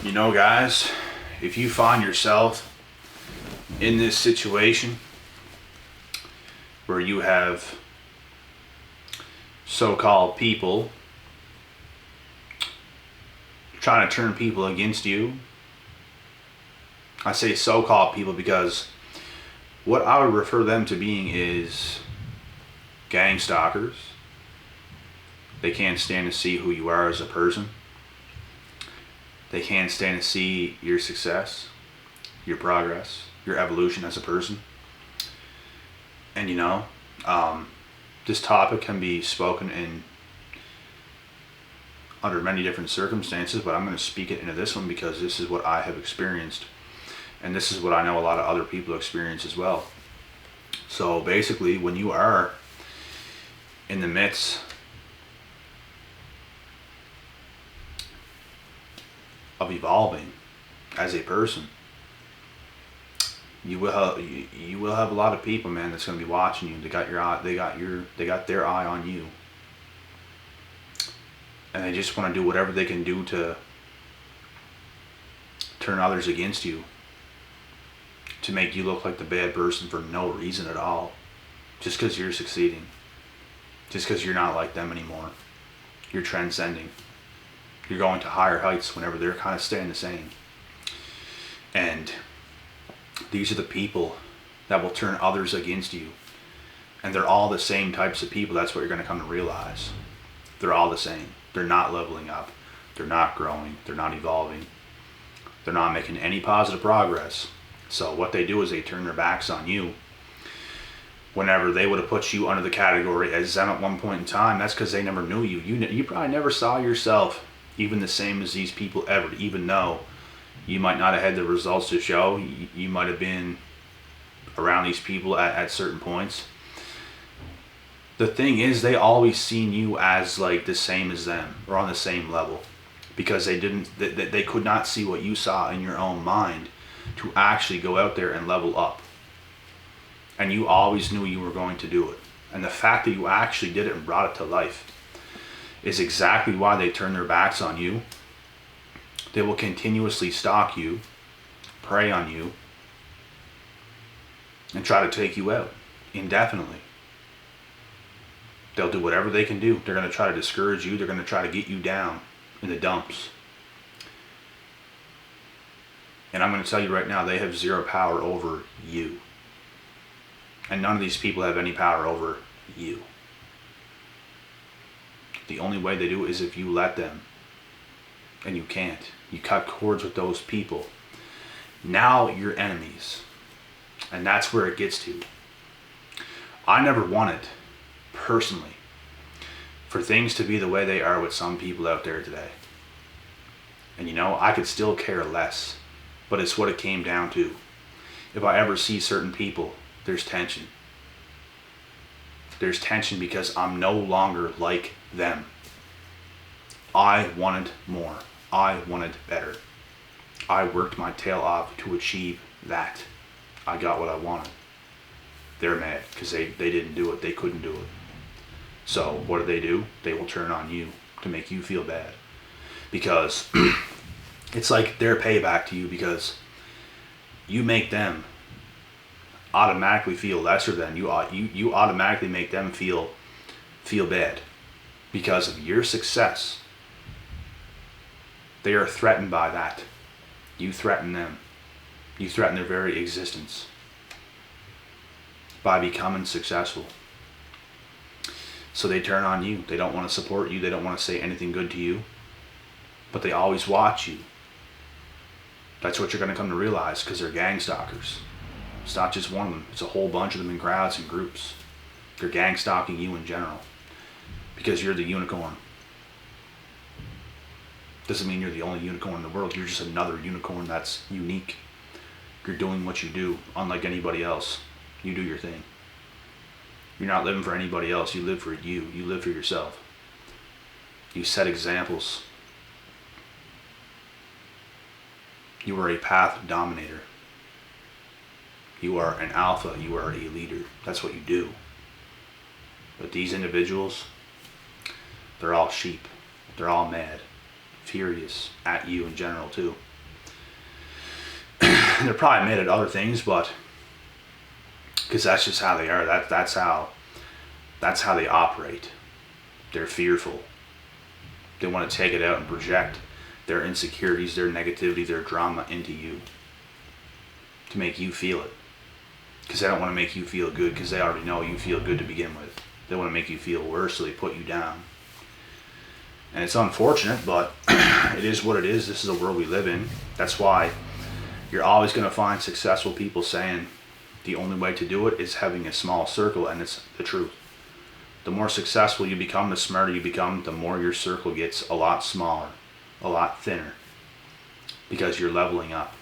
You know, guys, if you find yourself in this situation where you have so-called people trying to turn people against you, I say so-called people because what I would refer them to being is gang stalkers. They can't stand to see who you are as a person. They can't stand to see your success, your progress, your evolution as a person. And this topic can be spoken in under many different circumstances, but I'm going to speak it into this one because this is what I have experienced. And this is what I know a lot of other people experience as well. So basically, when you are in the midst of evolving as a person, you will have a lot of people, man, that's going to be watching you. They got their eye on you, and they just want to do whatever they can do to turn others against you, to make you look like the bad person for no reason at all, just because you're succeeding, just because you're not like them anymore. You're transcending. You're going to higher heights whenever they're kind of staying the same. And these are the people that will turn others against you. And they're all the same types of people. That's what you're going to come to realize. They're all the same. They're not leveling up. They're not growing. They're not evolving. They're not making any positive progress. So what they do is they turn their backs on you. Whenever they would have put you under the category as them at one point in time, that's because they never knew you. You probably never saw yourself even the same as these people ever, even though you might not have had the results to show. You might have been around these people at certain points. The thing is, they always seen you as like the same as them or on the same level, because they could not see what you saw in your own mind to actually go out there and level up. And you always knew you were going to do it. And the fact that you actually did it and brought it to life is exactly why they turn their backs on you. They will continuously stalk you, prey on you, and try to take you out indefinitely. They'll do whatever they can do. They're going to try to discourage you. They're going to try to get you down in the dumps. And I'm going to tell you right now, they have zero power over you. And none of these people have any power over you. The only way they do it is if you let them. And you can't. You cut cords with those people. Now you're enemies. And that's where it gets to. I never wanted, personally, for things to be the way they are with some people out there today. And I could still care less. But it's what it came down to. If I ever see certain people, there's tension. There's tension because I'm no longer like them. I wanted more. I wanted better. I worked my tail off to achieve that. I got what I wanted. They're mad because they didn't do it. They couldn't do it. So what do? They will turn on you to make you feel bad. Because it's like their payback to you, because you make them automatically feel lesser than you. You automatically make them feel bad because of your success. They are threatened by that. You threaten them. You threaten their very existence by becoming successful. So they turn on you. They don't want to support you. They don't want to say anything good to you. But they always watch you. That's what you're going to come to realize, because they're gang stalkers. It's not just one of them. It's a whole bunch of them in crowds and groups. They're gang stalking you in general because you're the unicorn. Doesn't mean you're the only unicorn in the world. You're just another unicorn that's unique. You're doing what you do, unlike anybody else. You do your thing. You're not living for anybody else. You live for you. You live for yourself. You set examples. You are a path dominator. You are an alpha. You are a leader. That's what you do. But these individuals, they're all sheep. They're all mad, furious at you in general too. they're probably mad at other things, but because that's just how they are. That's how they operate. They're fearful. They want to take it out and project their insecurities, their negativity, their drama into you to make you feel it. Because they don't want to make you feel good, because they already know you feel good to begin with. They want to make you feel worse, so they put you down. And it's unfortunate, but it is what it is. This is the world we live in. That's why you're always going to find successful people saying the only way to do it is having a small circle, and it's the truth. The more successful you become, the smarter you become, the more your circle gets a lot smaller, a lot thinner, because you're leveling up.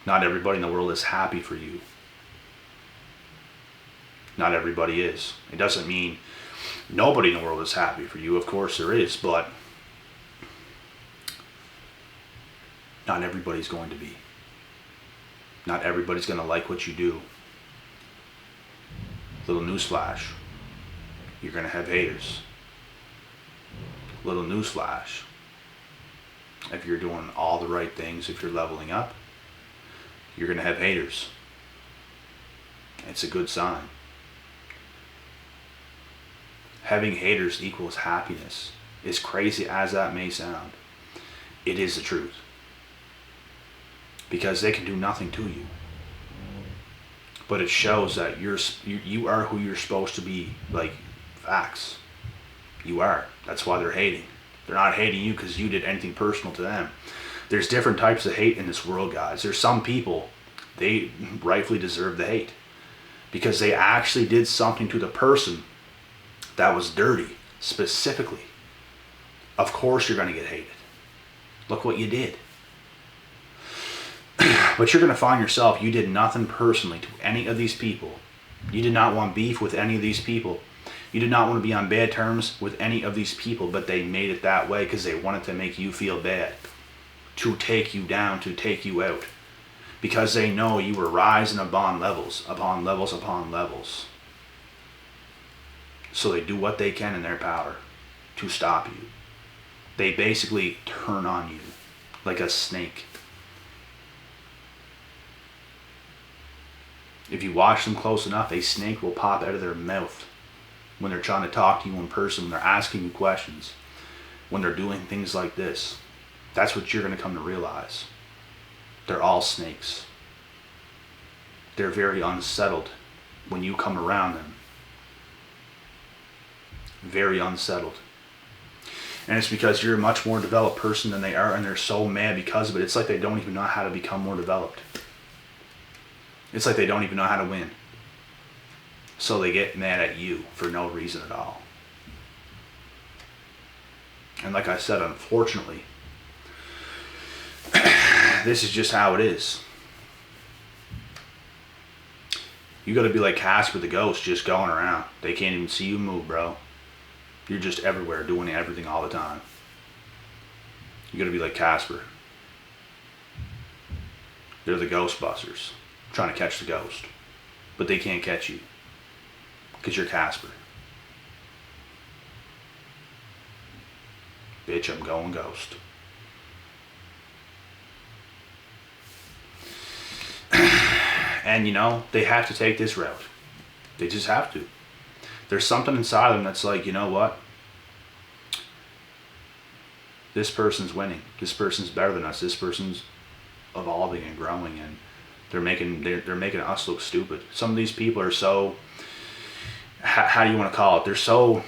Not everybody in the world is happy for you. Not everybody is. It doesn't mean nobody in the world is happy for you. Of course there is, but not everybody's going to be. Not everybody's going to like what you do. Little newsflash. You're going to have haters. Little newsflash. If you're doing all the right things, if you're leveling up, you're going to have haters. It's a good sign. Having haters equals happiness. As crazy as that may sound, it is the truth. Because they can do nothing to you. But it shows that you are who you're supposed to be. Like, facts. You are. That's why they're hating. They're not hating you because you did anything personal to them. There's different types of hate in this world, guys. There's some people, they rightfully deserve the hate. Because they actually did something to the person that was dirty, specifically. Of course you're going to get hated. Look what you did. But you're going to find yourself, you did nothing personally to any of these people. You did not want beef with any of these people. You did not want to be on bad terms with any of these people, but they made it that way because they wanted to make you feel bad. To take you down, to take you out. Because they know you were rising upon levels, upon levels, upon levels. So they do what they can in their power to stop you. They basically turn on you like a snake. If you watch them close enough, a snake will pop out of their mouth when they're trying to talk to you in person, when they're asking you questions, when they're doing things like this. That's what you're going to come to realize. They're all snakes. They're very unsettled when you come around them. Very unsettled. And it's because you're a much more developed person than they are, and they're so mad because of it. It's like they don't even know how to become more developed. It's like they don't even know how to win. So they get mad at you for no reason at all. And like I said, unfortunately, this is just how it is. You gotta be like Casper the ghost, just going around. They can't even see you move, bro. You're just everywhere, doing everything all the time. You gotta be like Casper. They're the Ghostbusters, trying to catch the ghost. But they can't catch you. Because you're Casper. Bitch, I'm going ghost. And you know, they have to take this route. They just have to. There's something inside them that's like, you know what? This person's winning. This person's better than us. This person's evolving and growing, and they're making us look stupid. Some of these people are so, how do you want to call it? They're so,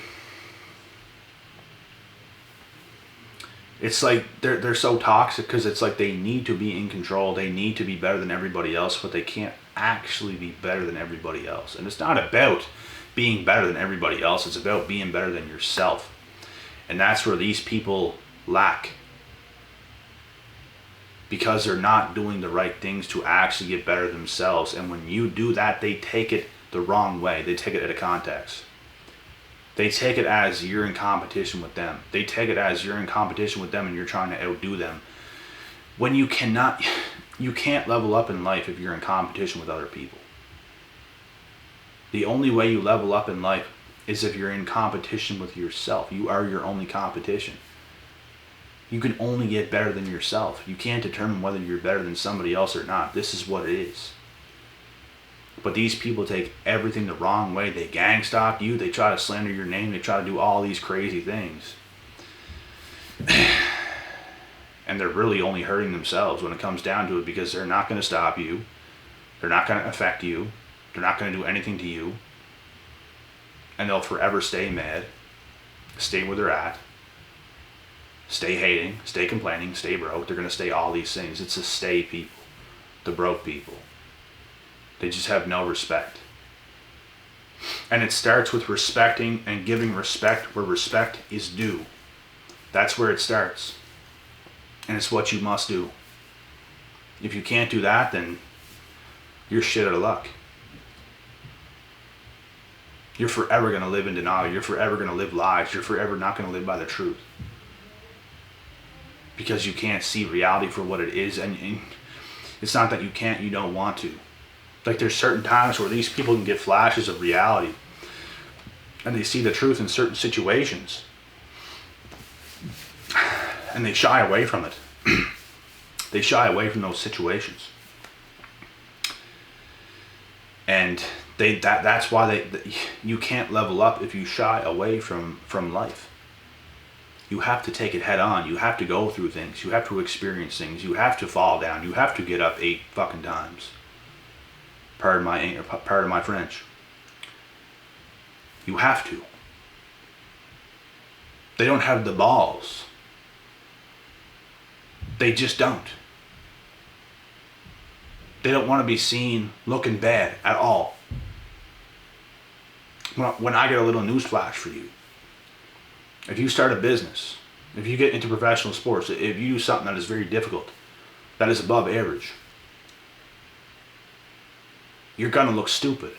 it's like they're so toxic because it's like they need to be in control. They need to be better than everybody else, but they can't actually be better than everybody else. And it's not about being better than everybody else. It's about being better than yourself. And that's where these people lack. Because they're not doing the right things to actually get better themselves. And when you do that, they take it the wrong way. They take it out of context. They take it as you're in competition with them. They take it as you're in competition with them and you're trying to outdo them. When you cannot, you can't level up in life if you're in competition with other people. The only way you level up in life is if you're in competition with yourself. You are your only competition. You can only get better than yourself. You can't determine whether you're better than somebody else or not. This is what it is. But these people take everything the wrong way. They gang stalk you. They try to slander your name. They try to do all these crazy things. And they're really only hurting themselves when it comes down to it, because they're not going to stop you. They're not going to affect you. They're not going to do anything to you. And they'll forever stay mad. Stay where they're at. Stay hating. Stay complaining. Stay broke. They're going to stay all these things. It's the stay people. The broke people. They just have no respect. And it starts with respecting and giving respect where respect is due. That's where it starts. And it's what you must do. If you can't do that, then you're shit out of luck. You're forever going to live in denial. You're forever going to live lies. You're forever not going to live by the truth. Because you can't see reality for what it is. And it's not that you can't, you don't want to. Like, there's certain times where these people can get flashes of reality. And they see the truth in certain situations. And they shy away from it. They shy away from those situations. And that's why you can't level up if you shy away from life. You have to take it head on. You have to go through things. You have to experience things. You have to fall down. You have to get up 8 fucking times. Pardon my French. You have to. They don't have the balls. They just don't. They don't want to be seen looking bad at all. When I get a little newsflash for you. If you start a business, if you get into professional sports, if you do something that is very difficult, that is above average, you're going to look stupid.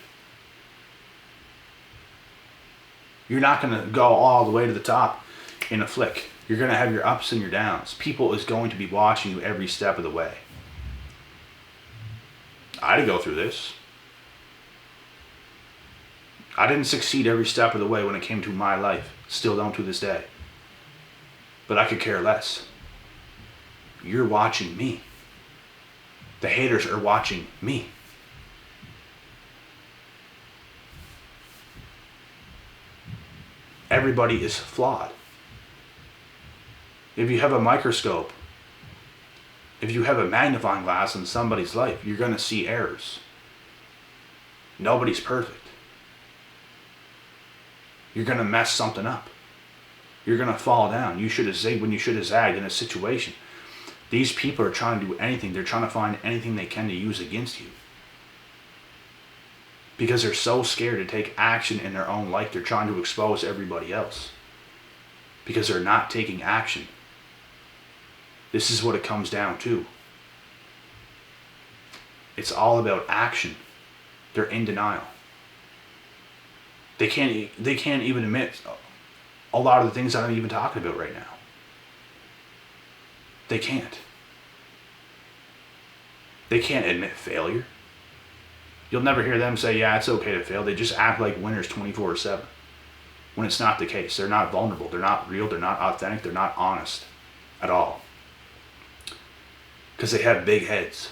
You're not going to go all the way to the top in a flick. You're going to have your ups and your downs. People is going to be watching you every step of the way. I had to go through this. I didn't succeed every step of the way when it came to my life. Still don't to this day. But I could care less. You're watching me. The haters are watching me. Everybody is flawed. If you have a microscope, if you have a magnifying glass in somebody's life, you're going to see errors. Nobody's perfect. You're going to mess something up. You're going to fall down. You should have zigged when you should have zagged in a situation. These people are trying to do anything. They're trying to find anything they can to use against you. Because they're so scared to take action in their own life. They're trying to expose everybody else. Because they're not taking action. This is what it comes down to. It's all about action. They're in denial. They can't even admit a lot of the things that I'm even talking about right now. They can't. They can't admit failure. You'll never hear them say, yeah, it's okay to fail. They just act like winners 24/7. When it's not the case. They're not vulnerable. They're not real. They're not authentic. They're not honest at all. Because they have big heads.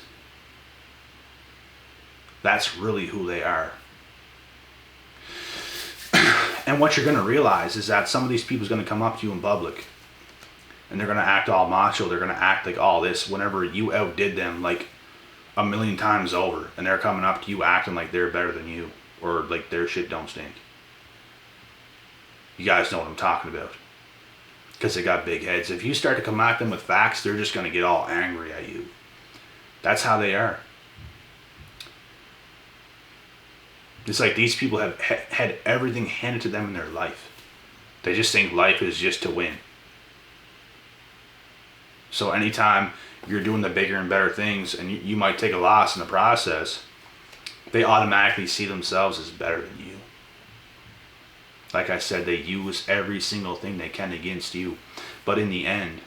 That's really who they are. And what you're going to realize is that some of these people are going to come up to you in public. And they're going to act all macho. They're going to act like all this whenever you outdid them like a million times over. And they're coming up to you acting like they're better than you. Or like their shit don't stink. You guys know what I'm talking about. Because they got big heads. If you start to come at them with facts, they're just going to get all angry at you. That's how they are. It's like these people have had everything handed to them in their life. They just think life is just to win. So anytime you're doing the bigger and better things and you might take a loss in the process, they automatically see themselves as better than you. Like I said, they use every single thing they can against you. But in the end,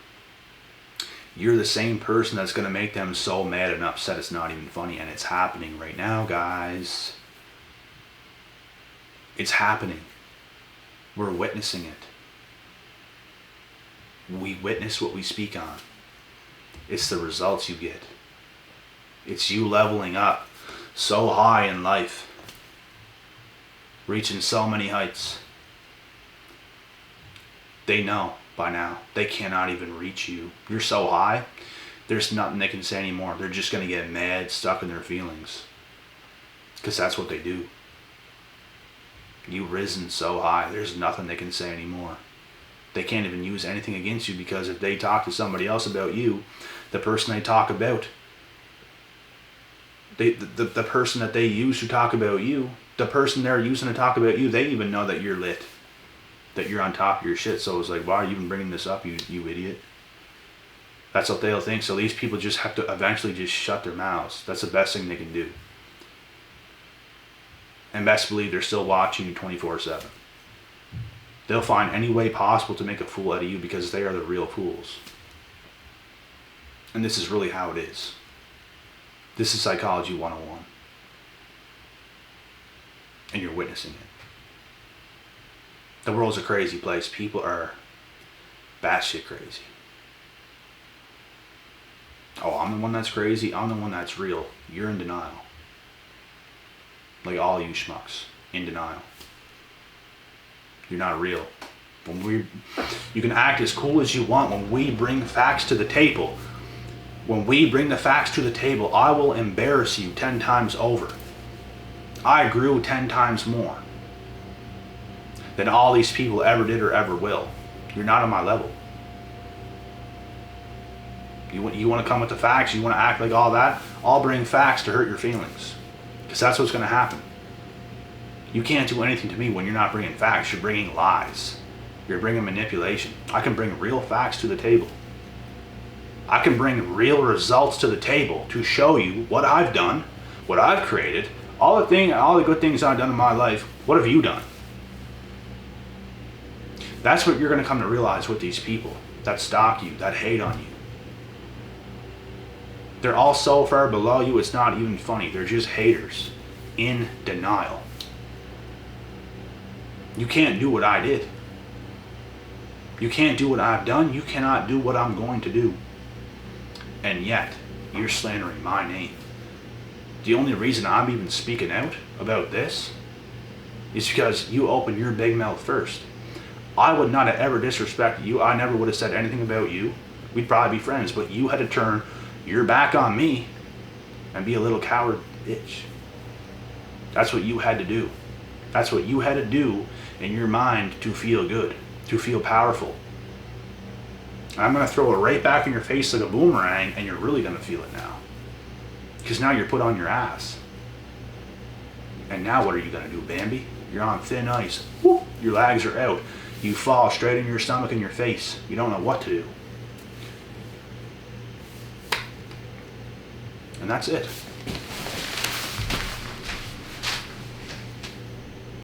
you're the same person that's going to make them so mad and upset it's not even funny. And it's happening right now, guys. It's happening. We're witnessing it. We witness what we speak on. It's the results you get. It's you leveling up so high in life, reaching so many heights. They know by now they cannot even reach you. You're so high, there's nothing they can say anymore. They're just going to get mad, stuck in their feelings. Because that's what they do. You've risen so high, there's nothing they can say anymore. They can't even use anything against you, because if they talk to somebody else about you, the person they talk about, the person that they use to talk about you, the person they're using to talk about you, they even know that you're lit, that you're on top of your shit. So it's like, why are you even bringing this up, you idiot? That's what they'll think. So these people just have to eventually just shut their mouths. That's the best thing they can do. And best believe they're still watching you 24/7. They'll find any way possible to make a fool out of you, because they are the real fools. And this is really how it is. This is Psychology 101. And you're witnessing it. The world's a crazy place. People are batshit crazy. Oh, I'm the one that's crazy. I'm the one that's real. You're in denial. Like all you schmucks. In denial. You're not real. You can act as cool as you want. When we bring facts to the table, when we bring the facts to the table, I will embarrass you 10 times over. I grew 10 times more than all these people ever did or ever will. You're not on my level. You want to come with the facts, you want to act like all that, I'll bring facts to hurt your feelings. Because that's what's going to happen. You can't do anything to me when you're not bringing facts. You're bringing lies. You're bringing manipulation. I can bring real facts to the table. I can bring real results to the table to show you what I've done, what I've created, all the good things I've done in my life. What have you done? That's what you're going to come to realize with these people that stalk you, that hate on you. They're all so far below you, it's not even funny. They're just haters in denial. You can't do what I did. You can't do what I've done. You cannot do what I'm going to do. And yet, you're slandering my name. The only reason I'm even speaking out about this is because you opened your big mouth first. I would not have ever disrespected you. I never would have said anything about you. We'd probably be friends, but you had to turn your back on me and be a little coward bitch. That's what you had to do. That's what you had to do in your mind to feel good, to feel powerful. And I'm going to throw it right back in your face like a boomerang, and you're really going to feel it now. Because now you're put on your ass. And now what are you going to do, Bambi? You're on thin ice. Whoop, your legs are out. You fall straight in your stomach and your face. You don't know what to do. And that's it.